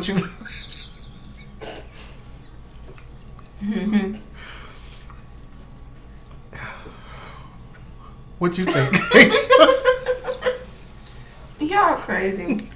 What you? What you think? Y'all crazy.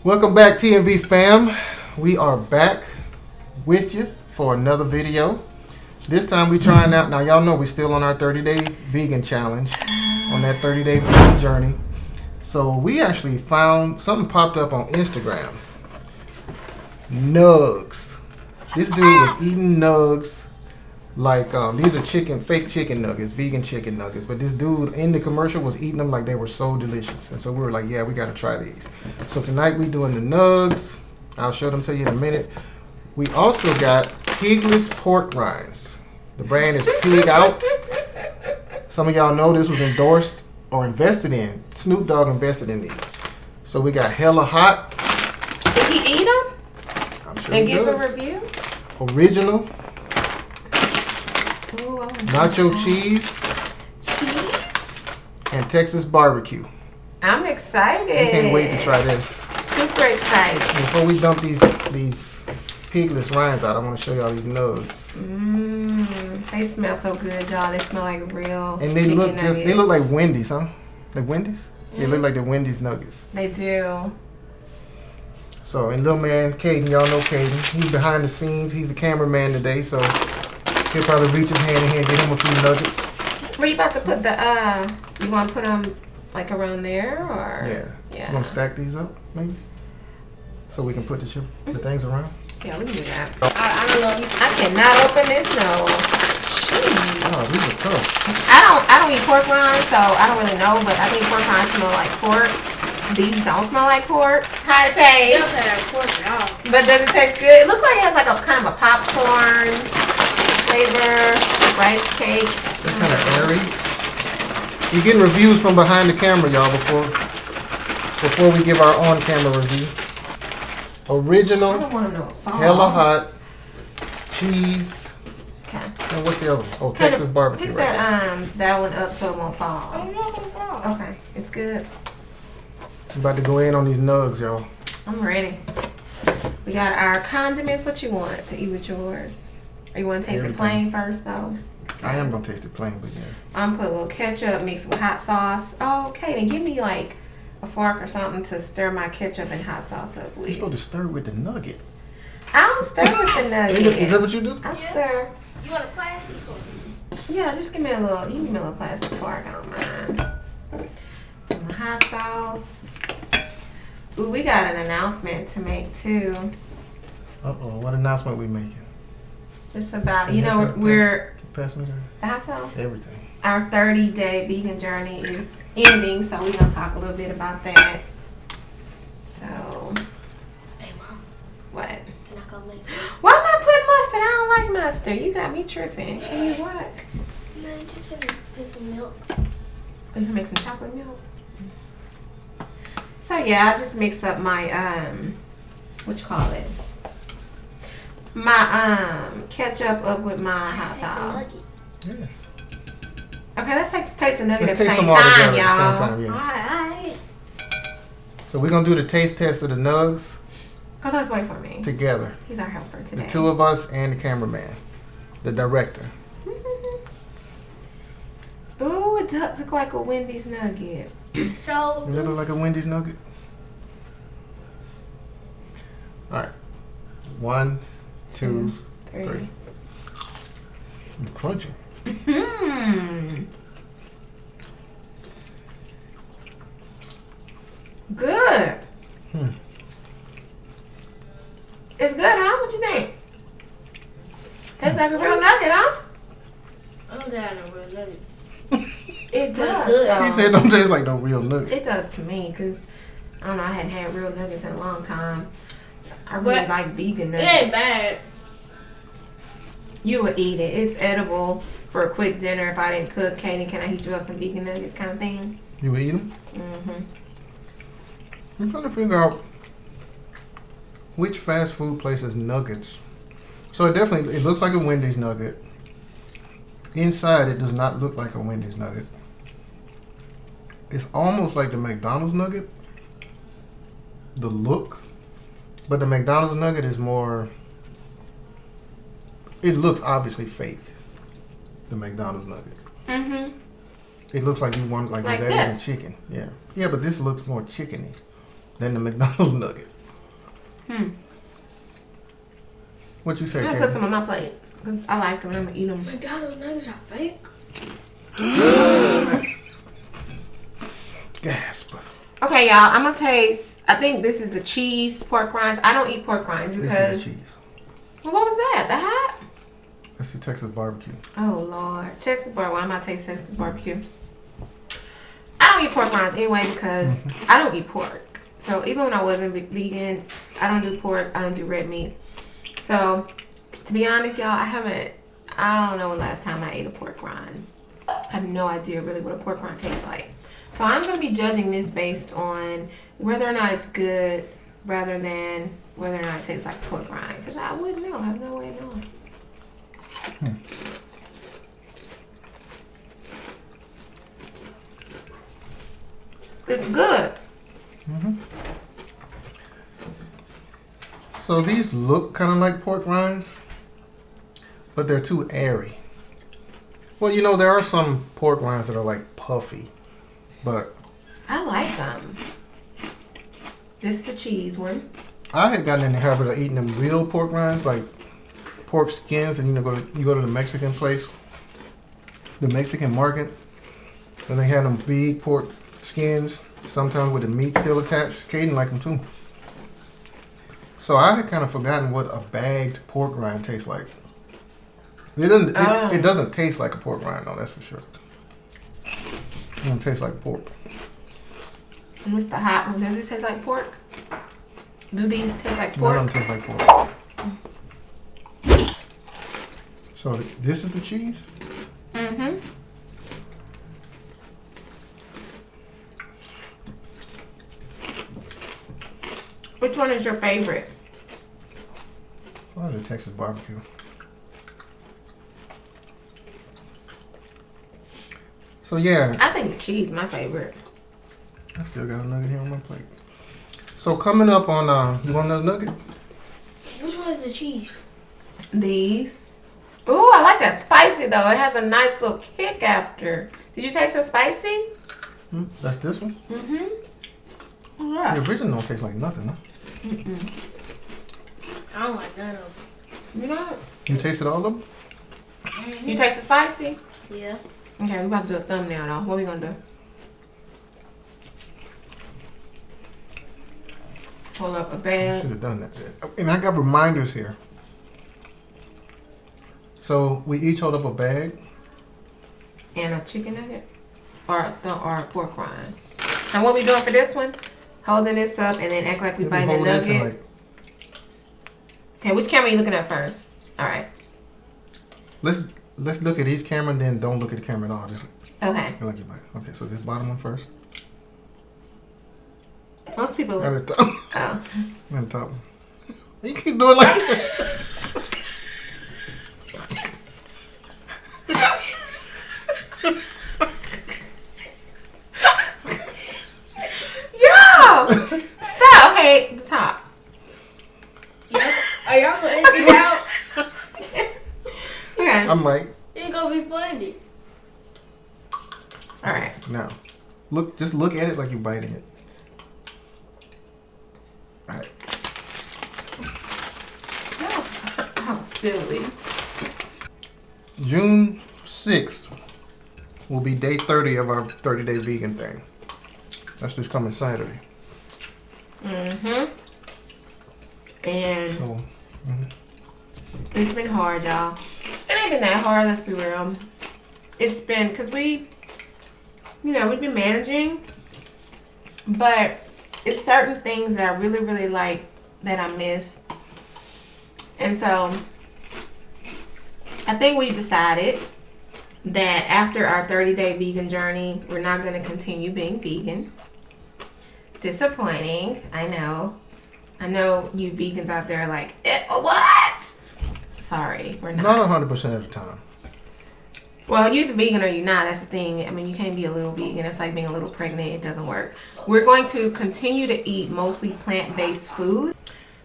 Welcome back, TMV fam. We are back with you for another video. This time we trying out, now y'all know we still on our 30-day vegan challenge, on that 30-day vegan journey. So we actually found, something popped up on Instagram. Nuggs. This dude was eating Nuggs like, these are fake chicken nuggets, vegan chicken nuggets. But this dude in the commercial was eating them like they were so delicious. And so we were like, yeah, we got to try these. So tonight we doing the Nuggs. I'll show them to you in a minute. We also got pigless pork rinds. The brand is Pig Out. Some of y'all know this was endorsed or invested in. Snoop Dogg invested in these. So we got hella hot. Did he eat them? I'm sure And he give does. a review? Original. Ooh, Nacho cheese. Cheese? And Texas barbecue. I'm excited. We can't wait to try this. Super excited. Before we dump these pigless rinds out, I want to show y'all these nugs. They smell so good, y'all. They smell like real. And they look they look like Wendy's, huh? Like Wendy's? They look like the Wendy's nuggets. They do. So, and little man, Caden, y'all know Caden. He's behind the scenes. He's the cameraman today, so he'll probably reach his hand in here and get him a few nuggets. Where you about to put the, you want to put them like around there or? Yeah. Yeah. You want to stack these up, maybe? So we can put the things around? Yeah, we can do that. I don't know. I cannot open this, no. Jeez. Oh, these are tough. I don't eat pork rinds, so I don't really know, but I think pork rinds smell like pork. These don't smell like pork. How it taste? It doesn't have pork at all. But does it taste good? It looks like it has like a kind of a popcorn flavor, rice cake. They're kind of airy. You're getting reviews from behind the camera, y'all, before we give our on-camera review. Original, I don't want to know. hella hot, cheese, Okay. and what's the other one? Oh, Texas barbecue. Pick right that one up so it won't fall. I'm not gonna fall. Okay, it's good. I'm about to go in on these nugs, y'all. I'm ready. We got our condiments. What you want to eat with yours? Or you want to taste it plain first, though? I am going to taste it plain, but yeah. I'm going to put a little ketchup mixed with hot sauce. Oh, okay. Then give me like a fork or something to stir my ketchup and hot sauce up with. You're supposed to stir with the nugget. I'll stir with the nugget. Is that what you do? I'll stir. You want a plastic or? Yeah, just give me a little, you give me a little plastic fork. I don't mind. Some hot sauce. Ooh, we got an announcement to make too. Uh-oh, what announcement we making? Just about, we're Pass me the hot sauce. everything. Our 30-day vegan journey is ending, so we're going to talk a little bit about that. So, Hey, Mom, what? can I come make some? Why am I putting mustard? I don't like mustard. You got me tripping. Can you what? No, just put some milk. Oh, you can make some chocolate milk? So, yeah, I just mix up my, what you call it? My, ketchup up with my hot sauce. Yeah. Okay, let's taste the nugget Let's at the taste same them all time, together y'all. at the same time, yeah. Alright. So we're going to do the taste test of the nugs Carlos, wait for me. together. He's our helper today. The two of us and the cameraman, the director. Ooh, it does look like a Wendy's nugget. So, Does it look like a Wendy's nugget? All right. 1, 2, 3. Crunchy. Good. It's good, huh? What you think? Tastes like a real nugget, huh? I don't have no real nugget. It does. good. though. He said don't taste like no real nugget. It does to me, because, I don't know, I hadn't had real nuggets in a long time. I really But like vegan It nuggets. ain't bad. You would eat it. It's edible for a quick dinner. If I didn't cook, Katie, can I heat you up some vegan nuggets kind of thing? You would eat them? Mm-hmm. I'm trying to figure out which fast food place has nuggets. So it definitely, it looks like a Wendy's nugget. Inside, it does not look like a Wendy's nugget. It's almost like the McDonald's nugget. The look. But the McDonald's nugget is more, it looks obviously fake. The McDonald's nugget. Mm-hmm. It looks like you want, like Like is that even this. chicken? Yeah. Yeah, but this looks more chickeny than the McDonald's nugget. What you say, I'm gonna Katie? put some on my plate because I like them and I'm gonna eat them. McDonald's nuggets are fake. Gasp. Okay, y'all. I'm gonna taste. I think this is the cheese pork rinds. I don't eat pork rinds This because. is the cheese. Well, what was that? The hat? That's the Texas barbecue. Oh Lord, Texas barbecue. Why am I taste Texas barbecue? I don't eat pork rinds anyway because I don't eat pork. So even when I wasn't vegan, I don't do pork. I don't do red meat. So to be honest, y'all, I don't know the last time I ate a pork rind. I have no idea really what a pork rind tastes like. So I'm gonna be judging this based on whether or not it's good, rather than whether or not it tastes like pork rind. Because I wouldn't know. I have no way of knowing. It's good. So these look kind of like pork rinds, but they're too airy. Well, you know, there are some pork rinds that are like puffy, but I like them. This is the cheese one. I had gotten in the habit of eating them real pork rinds, like pork skins, and you go to the Mexican place, the Mexican market, and they had them big pork skins, sometimes with the meat still attached. Caden liked them too. So I had kind of forgotten what a bagged pork rind tastes like. It doesn't. It doesn't taste like a pork rind, though. That's for sure. It don't taste like pork. And what's the hot one? Does this taste like pork? Do these taste like None pork? of them taste like pork. So this is the cheese. Mm-hmm. Which one is your favorite? Oh, the Texas barbecue. So yeah, I think the cheese is my favorite. I still got a nugget here on my plate. So coming up on, you want another nugget? Which one is the cheese? These. Ooh, I like that spicy though. It has a nice little kick after. Did you taste the spicy? That's this one. Mm-hmm. Yeah. The original don't taste like nothing, huh? I don't like none of them. You know? You tasted all of them? You taste the spicy? Yeah. Okay, we about to do a thumbnail though. What we gonna do? Pull up a I bag. should have done that. And I got reminders here. So we each hold up a bag. And a chicken nugget or a pork rind. And what we doing for this one? Holding this up and then act like we biting a Hold this and, nugget. like, Okay, which camera are you looking at first? All right. let's look at each camera and then don't look at the camera at all. Just Okay. feel like you bite. Okay, so this bottom one first. Most people At look. the top. Oh. At the top. You keep doing like that. Yo! Stop. Okay, the top. Are y'all gonna edit it out? Okay. I'm like, It's gonna be funny. All right. now, just look at it like you're biting it. All right. How silly. June 6th will be day 30 of our 30-day vegan thing. That's this coming Saturday. Mm-hmm. And So, it's been hard, y'all. It ain't been that hard, let's be real. It's been, because we've been managing, but it's certain things that I really, really like that I miss. And so I think we decided that after our 30-day vegan journey, we're not going to continue being vegan. Disappointing. I know you vegans out there are like, what? Sorry, we're not. Not 100% of the time. Well, you're either vegan or you're not. That's the thing. I mean, you can't be a little vegan. It's like being a little pregnant. It doesn't work. We're going to continue to eat mostly plant-based food,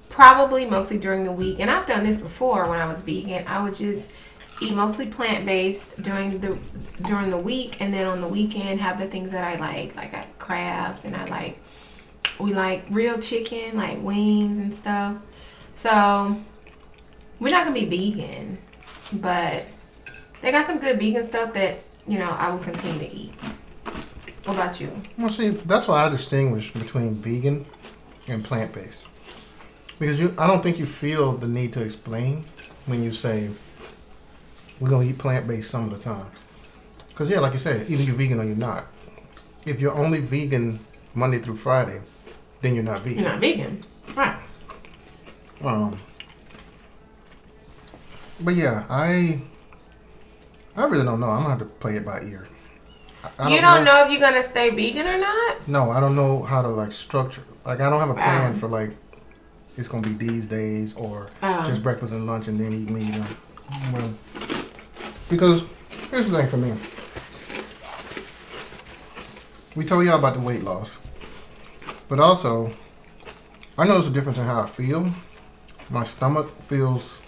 probably mostly during the week. And I've done this before when I was vegan. I would just eat mostly plant-based during the week, and then on the weekend have the things that I like I crabs, and we like real chicken, like wings and stuff. So we're not gonna be vegan, but they got some good vegan stuff that, I will continue to eat. What about you? Well, see, that's why I distinguish between vegan and plant-based. Because I don't think you feel the need to explain when you say, we're going to eat plant-based some of the time. Because, yeah, like you said, either you're vegan or you're not. If you're only vegan Monday through Friday, then you're not vegan. You're not vegan. Right. But, yeah, I really don't know. I'm going to have to play it by ear. You don't know if you're going to stay vegan or not? No, I don't know how to, structure. I don't have a plan for, it's going to be these days or just breakfast and lunch and then eat meat. Well, because here's the thing for me. We told y'all about the weight loss. But also, I notice a difference in how I feel. My stomach feels...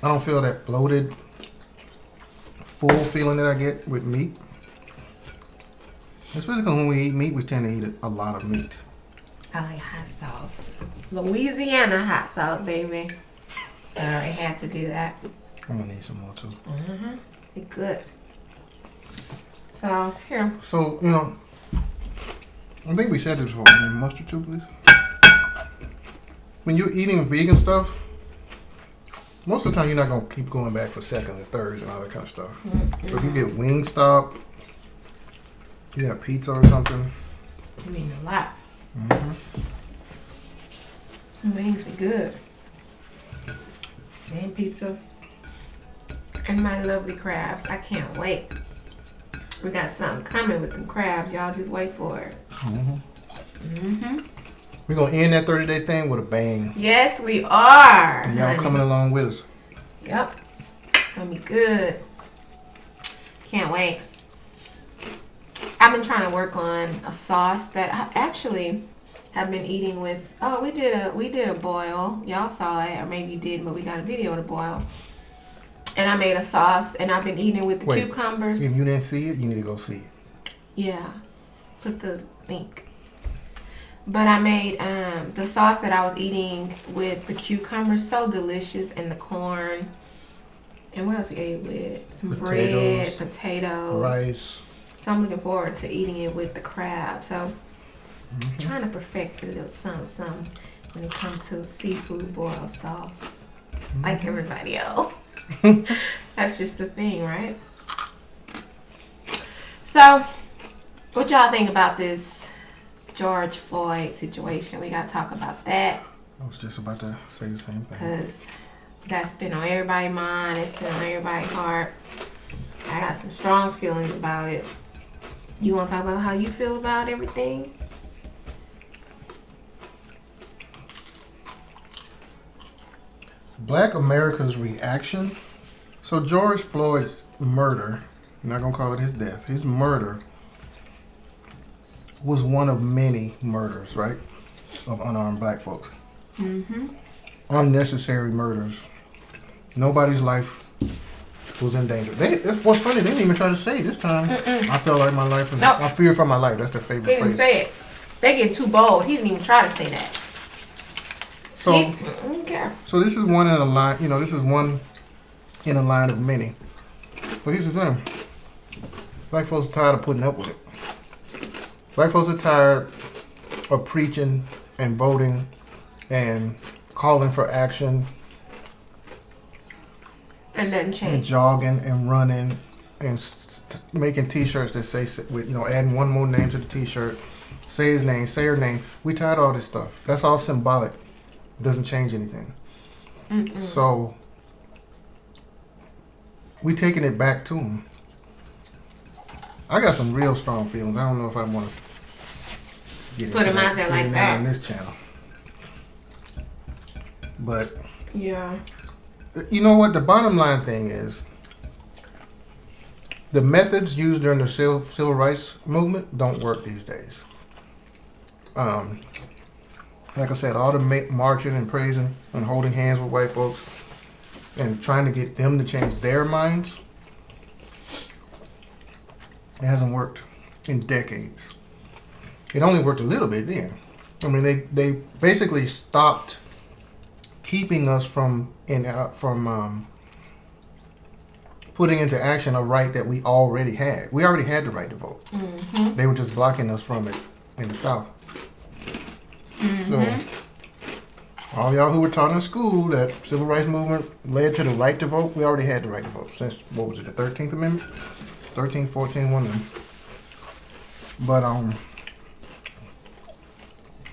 I don't feel that bloated, full feeling that I get with meat. Especially because when we eat meat, we tend to eat a lot of meat. I like hot sauce. Louisiana hot sauce, baby. Sorry, I had to do that. I'm going to need some more, too. Mm-hmm. Be good. So, here. So, I think we said this before. Mustard, too, please. When you're eating vegan stuff, most of the time you're not going to keep going back for seconds and thirds and all that kind of stuff. Mm-hmm. So if you get Wingstop, you got pizza or something. You mean a lot. Mm-hmm. Wings be good. And pizza. And my lovely crabs. I can't wait. We got something coming with them crabs. Y'all just wait for it. Mm-hmm. Mm-hmm. We're going to end that 30-day thing with a bang. Yes, we are. And y'all coming along with us. Yep. It's going to be good. Can't wait. I've been trying to work on a sauce that I actually have been eating with. Oh, we did a boil. Y'all saw it, or maybe you did, but we got a video of the boil. And I made a sauce, and I've been eating it with the cucumbers. If you didn't see it, you need to go see it. Yeah, put the link. But I made the sauce that I was eating with the cucumbers, so delicious, and the corn. And what else we ate with? Some bread, potatoes, rice. So I'm looking forward to eating it with the crab. So I'm trying to perfect a little something when it comes to seafood boil sauce, like everybody else. That's just the thing, right? So, what y'all think about this George Floyd situation? We gotta talk about that. I was just about to say the same thing. Because that's been on everybody's mind. It's been on everybody's heart. I got some strong feelings about it. You want to talk about how you feel about everything? Black America's reaction. So George Floyd's murder, I'm not going to call it his death, his murder was one of many murders, right? Of unarmed black folks. Mm-hmm. Unnecessary murders. Nobody's life was in danger. What's funny, they didn't even try to say it this time. I felt like my life was, I feared for my life. That's their favorite He didn't phrase. say it. They get too bold. He didn't even try to say that. So, he didn't care. So this is one in a line, this is one in a line of many. But here's the thing. Black folks are tired of putting up with it. Black folks are tired of preaching and voting and calling for action. And then change. And jogging and running and making T-shirts that say, with adding one more name to the T-shirt. Say his name, say her name. We tired of all this stuff. That's all symbolic. It doesn't change anything. Mm-mm. So we taking it back to them. I got some real strong feelings. I don't know if I want to get Put into them out there like get that on this channel. But yeah. you know what? The bottom line thing is the methods used during the civil rights movement don't work these days. Like I said, all the marching and praising and holding hands with white folks and trying to get them to change their minds, it hasn't worked in decades. It only worked a little bit then. I mean, they basically stopped keeping us from putting into action a right that we already had. We already had the right to vote. Mm-hmm. They were just blocking us from it in the South. Mm-hmm. So, all y'all who were taught in school that civil rights movement led to the right to vote, we already had the right to vote since, what was it, the 13th Amendment? 13th, 14th, one of them. But,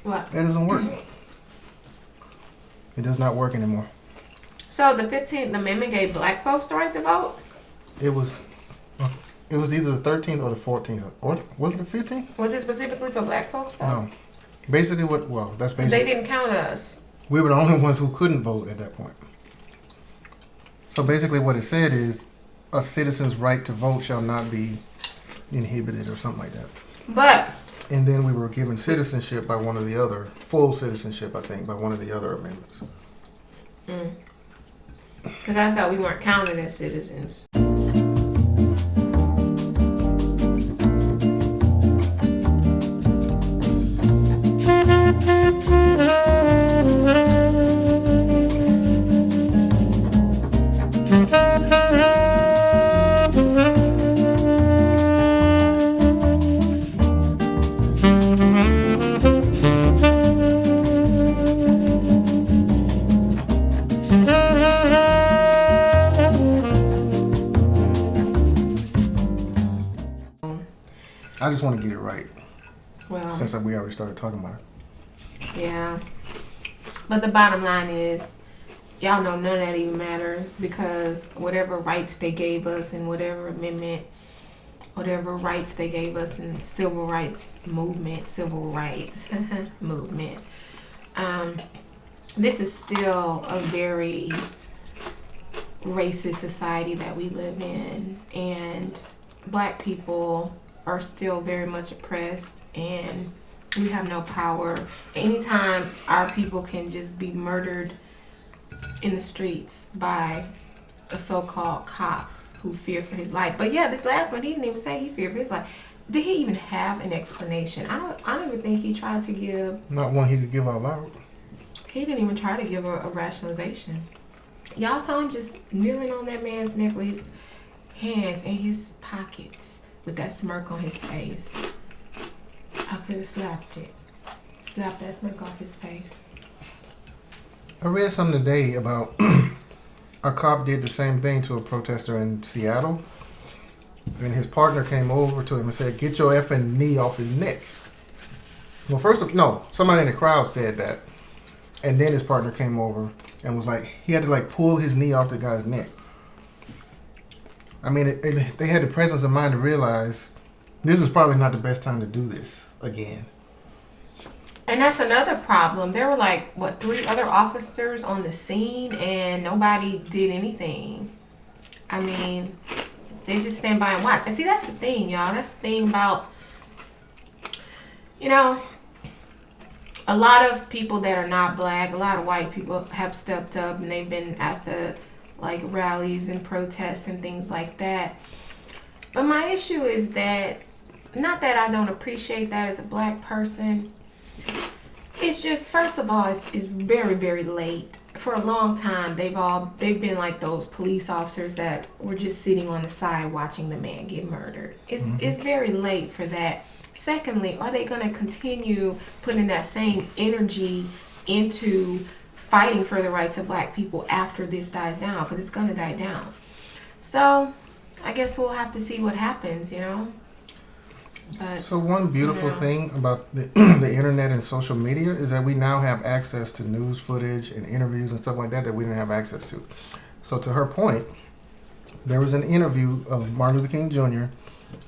What? that doesn't work. It does not work anymore. So the 15th Amendment gave black folks the right to vote? It was either the 13th or the 14th. Or was it the 15th? Was it specifically for black folks though? No. Basically that's basically. They didn't count us. We were the only ones who couldn't vote at that point. So basically what it said is a citizen's right to vote shall not be inhibited or something like that. But And then we were given citizenship by one of the other, full citizenship I think, by one of the other amendments. because I thought we weren't counted as citizens. I just want to get it right Well, since we already started talking about it. yeah. But the bottom line is, y'all know none of that even matters because whatever rights they gave us in whatever amendment, whatever rights they gave us in civil rights movement, this is still a very racist society that we live in, and black people are still very much oppressed, and we have no power. Anytime our people can just be murdered in the streets by a so-called cop who feared for his life. But yeah, this last one, he didn't even say he feared for his life. Did he even have an explanation? I don't even think he tried to give. Not one he could give out loud. He didn't even try to give a rationalization. Y'all saw him just kneeling on that man's neck with his hands in his pockets with that smirk on his face. I could have slapped it. Slapped that smirk off his face. I read something today about a cop did the same thing to a protester in Seattle. And his partner came over to him and said, "Get your effing knee off his neck." Well, somebody in the crowd said that. And then his partner came over and was like, he had to like pull his knee off the guy's neck. I mean, they had the presence of mind to realize this is probably not the best time to do this again. And that's another problem. There were like, 3 other officers on the scene and nobody did anything. I mean, they just stand by and watch. And see, that's the thing, y'all. That's the thing about, a lot of people that are not black, a lot of white people have stepped up and they've been at the rallies and protests and things like that. But my issue is that, not that I don't appreciate that as a black person, it's just, first of all, it's very, very late. For a long time, they've been like those police officers that were just sitting on the side watching the man get murdered. It's very late for that. Secondly, are they going to continue putting that same energy into fighting for the rights of black people after this dies down? Because it's going to die down. So I guess we'll have to see what happens, But So one beautiful Yeah. thing about the, the internet and social media is that we now have access to news footage and interviews and stuff like that we didn't have access to. So to her point, there was an interview of Martin Luther King Jr.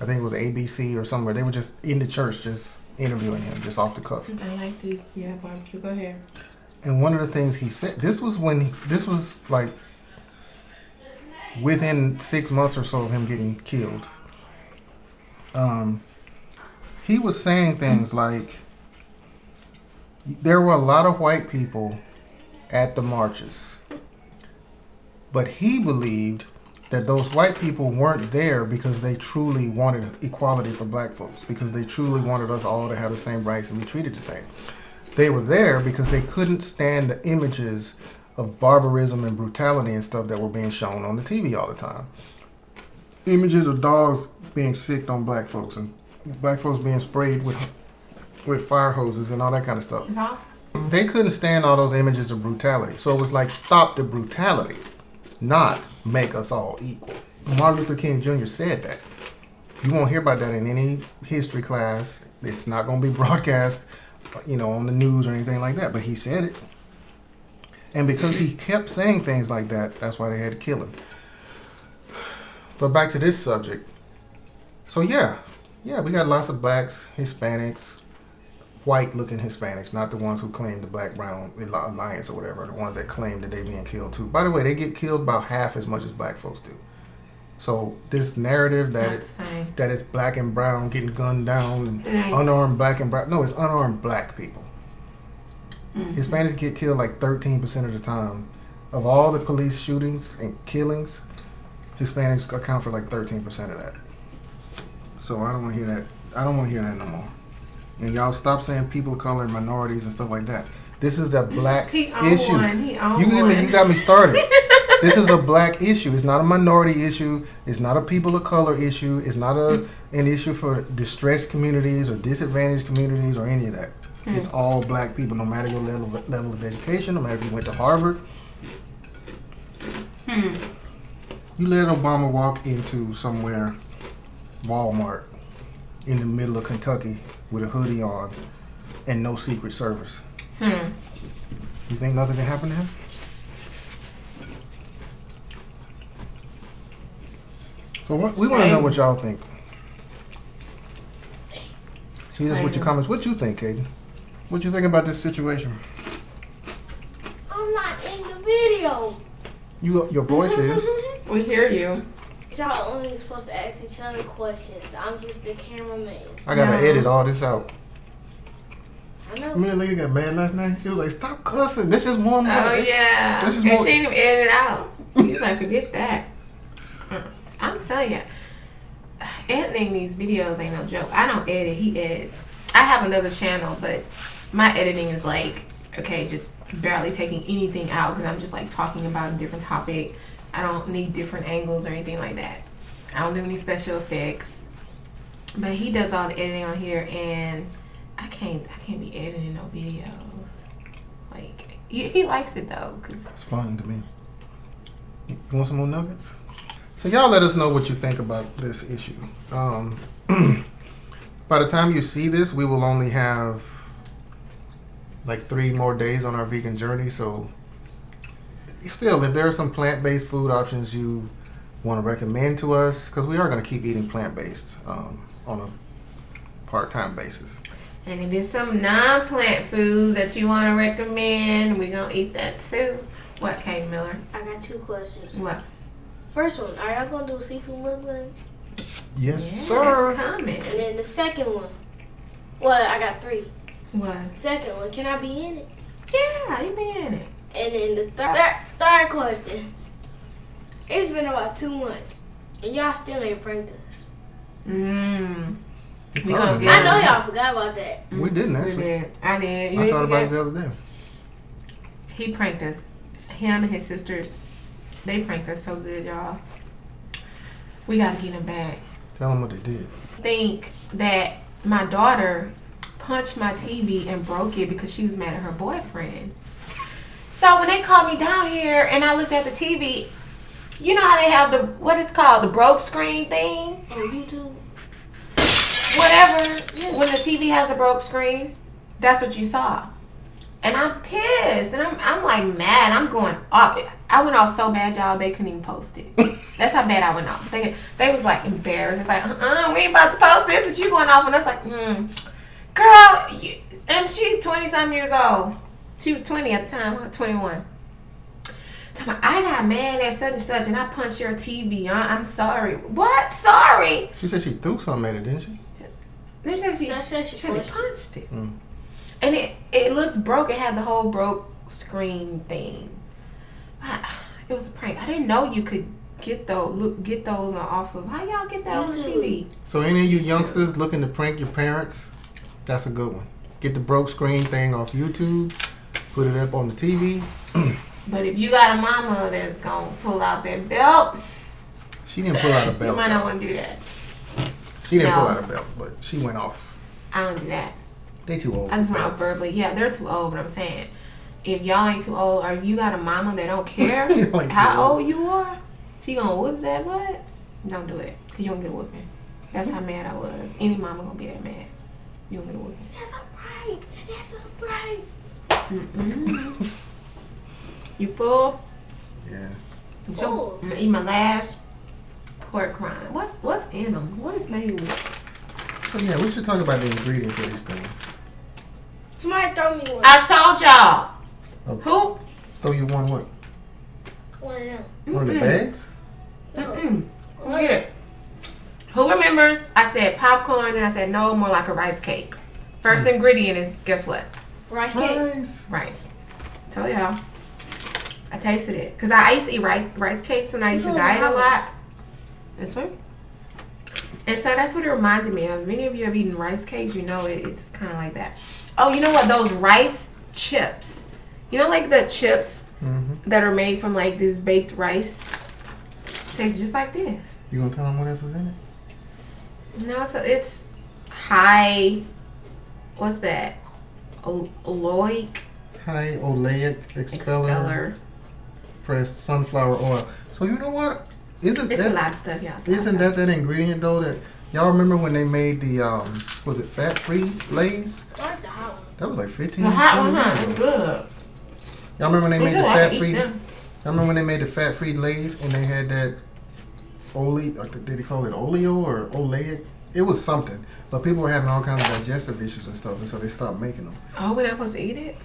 I think it was ABC or somewhere. They were just in the church, just interviewing him, just off the cuff. I like these. Yeah, barbecue. Go ahead. And one of the things he said, this was like within 6 months or so of him getting killed. He was saying things like, there were a lot of white people at the marches, but he believed that those white people weren't there because they truly wanted equality for black folks, because they truly wanted us all to have the same rights and be treated the same. They were there because they couldn't stand the images of barbarism and brutality and stuff that were being shown on the TV all the time. Images of dogs being sicked on black folks and black folks being sprayed with fire hoses and all that kind of stuff. It's off. They couldn't stand all those images of brutality. So it was like, stop the brutality, not make us all equal. Martin Luther King Jr. said that. You won't hear about that in any history class. It's not going to be broadcast, on the news or anything like that. But he said it. And because he kept saying things like that, that's why they had to kill him. But back to this subject. So yeah, we got lots of blacks, Hispanics, white-looking Hispanics, not the ones who claim the Black-Brown Alliance or whatever, the ones that claim that they being killed too. By the way, they get killed about half as much as black folks do. So this narrative that it's black and brown getting gunned down and unarmed black and brown, no, it's unarmed black people. Mm-hmm. Hispanics get killed like 13% of the time. Of all the police shootings and killings, Hispanics account for like 13% of that. So I don't want to hear that. I don't want to hear that no more. And y'all stop saying people of color and minorities and stuff like that. This is a black issue. You got me started. This is a black issue. It's not a minority issue. It's not a people of color issue. It's not an issue for distressed communities or disadvantaged communities or any of that. It's all black people, no matter your level of education, no matter if you went to Harvard. You let Obama walk into somewhere, Walmart, in the middle of Kentucky with a hoodie on and no Secret Service. You think nothing can happen to him? So we want to know what y'all think. See this with your comments. What you think, Kaden? What you think about this situation? I'm not in the video. Your voice is. We hear you. Y'all only supposed to ask each other questions. I'm just the cameraman. I gotta edit all this out. I know. Me and lady got mad last night. She was like, "Stop cussing. This is more." Oh yeah. This is and more. she didn't even edit it out. She's like, forget that. I'm telling you, editing these videos ain't no joke. I don't edit. He edits. I have another channel, but my editing is like, okay, just barely taking anything out because I'm just like talking about a different topic. I don't need different angles or anything like that. I don't do any special effects. But he does all the editing on here, and I can't be editing no videos. Like he likes it though, cause it's fun to me. You want some more nuggets? So y'all let us know what you think about this issue. By the time you see this, we will only have like 3 more days on our vegan journey. So still, if there are some plant-based food options you want to recommend to us, because we are going to keep eating plant-based on a part-time basis. And if there's some non-plant food that you want to recommend, we're going to eat that too. What, Kate Miller? I got 2 questions. What? First one, are y'all going to do a seafood mukbang? Yes, sir. It's coming. And then the second one, well, I got 3. What? Second one, can I be in it? Yeah, you be in it. And then the third question, it's been about 2 months, and y'all still ain't pranked us. We gonna get I know y'all forgot about that. We didn't actually. We did. I did. I thought about it the other day. He pranked us. Him and his sisters, they pranked us so good, y'all. We gotta get him back. Tell them what they did. Think that my daughter punched my TV and broke it because she was mad at her boyfriend. So when they called me down here and I looked at the TV, you know how they have the, what is called, the broke screen thing? On YouTube? whatever. When the TV has the broke screen, that's what you saw. And I'm pissed. And I'm like mad. I'm going off. I went off so bad, y'all, they couldn't even post it. That's how bad I went off. They was like embarrassed. It's like, we ain't about to post this, but you going off. And I was like, girl, and she's 20-something years old. She was 20 at the time, 21. I got mad at such and such, and I punched your TV. I'm sorry. What? Sorry? She said she threw something at it, didn't she? Then she punched it. Mm. And it looks broke. It had the whole broke screen thing. It was a prank. I didn't know you could get those off of. How y'all get that on the TV? So any of you youngsters looking to prank your parents, that's a good one. Get the broke screen thing off YouTube, put it up on the TV. But if you got a mama that's gonna pull out that belt, she didn't pull out a belt. You might not want to do that. She didn't pull out a belt, but she went off. I don't do that. They too old. I just want to verbally. Yeah, they're too old. But I'm saying, if y'all ain't too old, or if you got a mama that don't care how old you are, she gonna whoop that butt. Don't do it, cause you don't get a whooping. That's how mad I was. Any mama gonna be that mad. You don't get a whooping. That's a prank. That's a prank. Mm-mm. You full? Yeah. So, I'm gonna eat my last pork rind. What's in them? What is made with? So yeah, we should talk about the ingredients of these things. Somebody throw me one. I told y'all. Okay. Who? Throw you one what? One of them. One of the bags? Mm-mm. Come get it. Who remembers? I said popcorn, then I said no, more like a rice cake. First ingredient is, guess what? Rice cake. Rice. Told y'all. I tasted it. Because I used to eat rice cakes when I used to diet a lot. This one? And so that's what it reminded me of. Many of you have eaten rice cakes. You know it's kind of like that. Oh, you know what? Those rice chips. You know, like the chips that are made from like this baked rice? Tastes just like this. You gonna tell them what else is in it? No, so it's high. What's that? Oleic. High oleic expeller. Pressed sunflower oil. So you know what? It's a lot of stuff, y'all. Isn't that ingredient though that y'all remember when they made the was it fat-free Lay's? I like the hot one. That was like 15. The hot one, 20 it's years ago. good. Y'all remember when they made the I can fat-free? eat Y'all them. remember when they made the fat-free Lay's and they had that did they call it oleo or oleic? It was something, but people were having all kinds of digestive issues and stuff, and so they stopped making them. Oh, we're not supposed to eat it?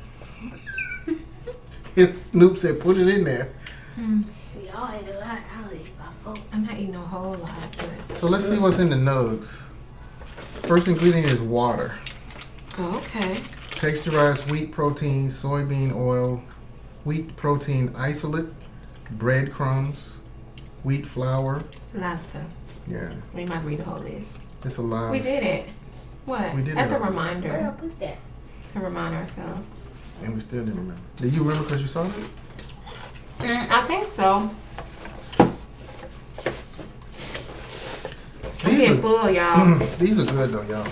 Snoop said, "Put it in there." Y'all ate a lot. I'll eat about 4. I'm not eating a whole lot. But... So let's see what's in the Nuggs. First ingredient is water. Oh, okay. Texturized wheat protein, soybean oil, wheat protein isolate, breadcrumbs, wheat flour. It's a lot of stuff. Yeah, We might read the whole list. it's a lot. We did it. What? We did That's it a already. Where I reminder. put that? To remind ourselves. And we still didn't remember. Did you remember because you saw it? I think so. I'm These getting are, full, y'all. these are good though, y'all.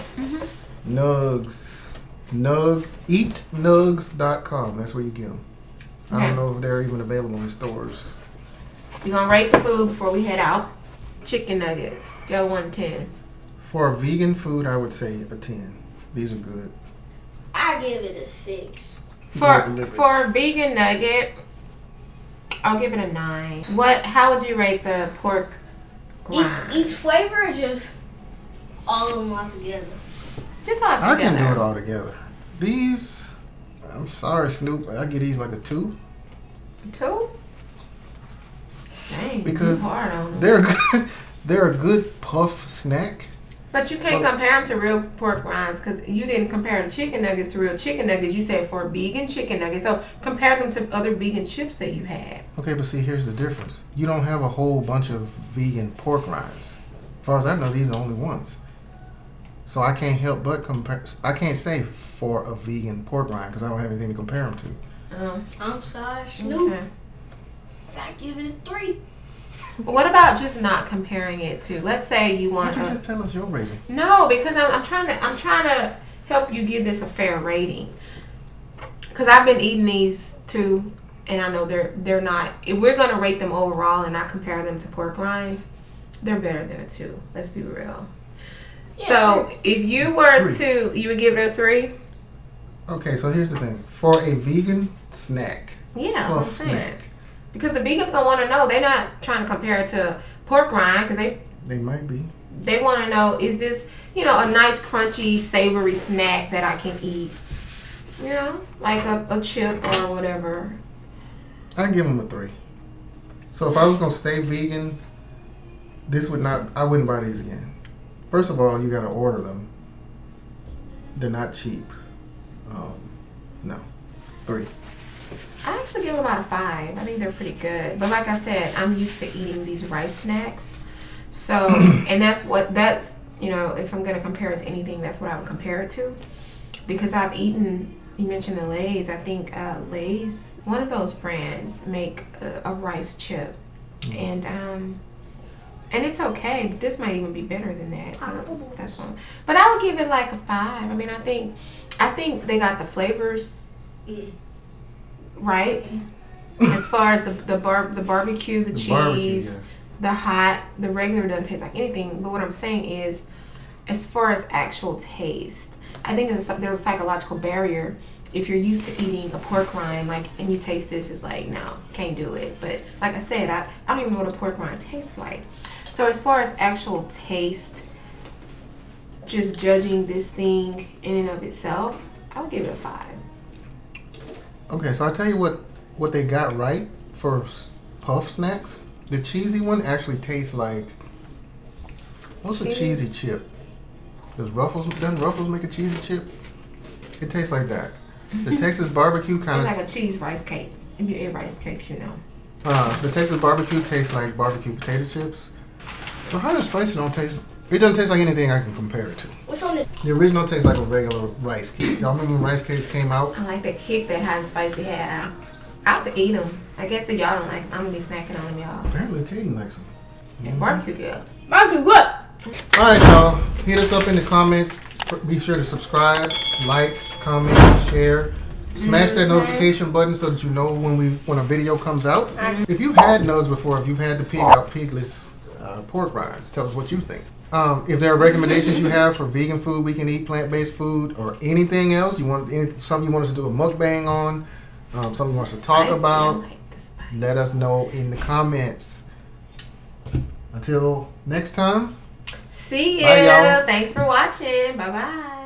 Nuggs. Eatnuggs.com. That's where you get them. I Okay. don't know if they're even available in stores. We're going to rate the food before we head out. Chicken nuggets. Scale 1 to 10. For vegan food, I would say a 10. These are good. I give it a 6. For a vegan nugget, I'll give it a 9. How would you rate the pork rinds? Each flavor or just all of them all together? Just all I together. can do it all together. These, I'm sorry, Snoop, I give these like a 2. 2? Dang, Because you hard on them. they're good. They're a good puff snack. But you can't compare them to real pork rinds because you didn't compare the chicken nuggets to real chicken nuggets. You said for vegan chicken nuggets. So compare them to other vegan chips that you had. Okay, but see, here's the difference. You don't have a whole bunch of vegan pork rinds. As far as I know, these are the only ones. So I can't help but compare. I can't say for a vegan pork rind because I don't have anything to compare them to. I'm sorry, Snoop. Okay. But I give it a 3. Well, what about just not comparing it to? Let's say you Why want don't you just tell us your rating? No, because I'm trying to help you give this a fair rating. Because I've been eating these too, and I know they're not. If we're gonna rate them overall and not compare them to pork rinds, they're better than a 2. Let's be real. So if you were 3. to, you would give it a 3? Okay, so here's the thing. For a vegan snack, Yeah, puff I'm saying. snack, Because the vegans gonna want to know. They're not trying to compare it to pork rind because they might be. they want to know, is this, a nice crunchy savory snack that I can eat, like a chip or whatever. I'd give them a 3. So if I was gonna stay vegan, I wouldn't buy these again. First of all, you gotta order them. They're not cheap. No. 3. I actually give them about a 5. I think they're pretty good. But like I said, I'm used to eating these rice snacks. So, and that's, if I'm going to compare it to anything, that's what I would compare it to. Because I've eaten, you mentioned the Lay's. I think Lay's, one of those brands, make a rice chip. And it's okay. But this might even be better than that. So that's fine. But I would give it like a 5. I mean, I think they got the flavors right. As far as the barbecue, the cheese, the regular doesn't taste like anything. But what I'm saying is, as far as actual taste, I think there's a psychological barrier. If you're used to eating a pork rind, and you taste this, it's like, no, can't do it. But like I said, I don't even know what a pork rind tastes like. So as far as actual taste, just judging this thing in and of itself, I would give it a 5. Okay, so I'll tell you what they got right for puff snacks. The cheesy one actually tastes like, what's a cheesy chip? Doesn't Ruffles make a cheesy chip? It tastes like that. The Texas barbecue kind of like a cheese rice cake. If you eat rice cakes, the Texas barbecue tastes like barbecue potato chips. So how does spicy don't taste? It doesn't taste like anything I can compare it to. What's on it? The original tastes like a regular rice cake. Y'all remember when rice cakes came out? I like the kick that hot and spicy had. I could eat them. I guess if y'all don't like them, I'm gonna be snacking on them, y'all. Apparently, Kaden likes them. Yeah, barbecue good. Barbecue good. All right, y'all. Hit us up in the comments. Be sure to subscribe, like, comment, share. Smash that notification button so that you know when a video comes out. If you've had Nuggs before, if you've had the pigless pork rinds, tell us what you think. If there are recommendations you have for vegan food we can eat, plant-based food, or anything else, something you want us to do a mukbang on, something you want us to talk about, let us know in the comments. Until next time. See Bye, ya. y'all. Thanks for watching. Bye-bye.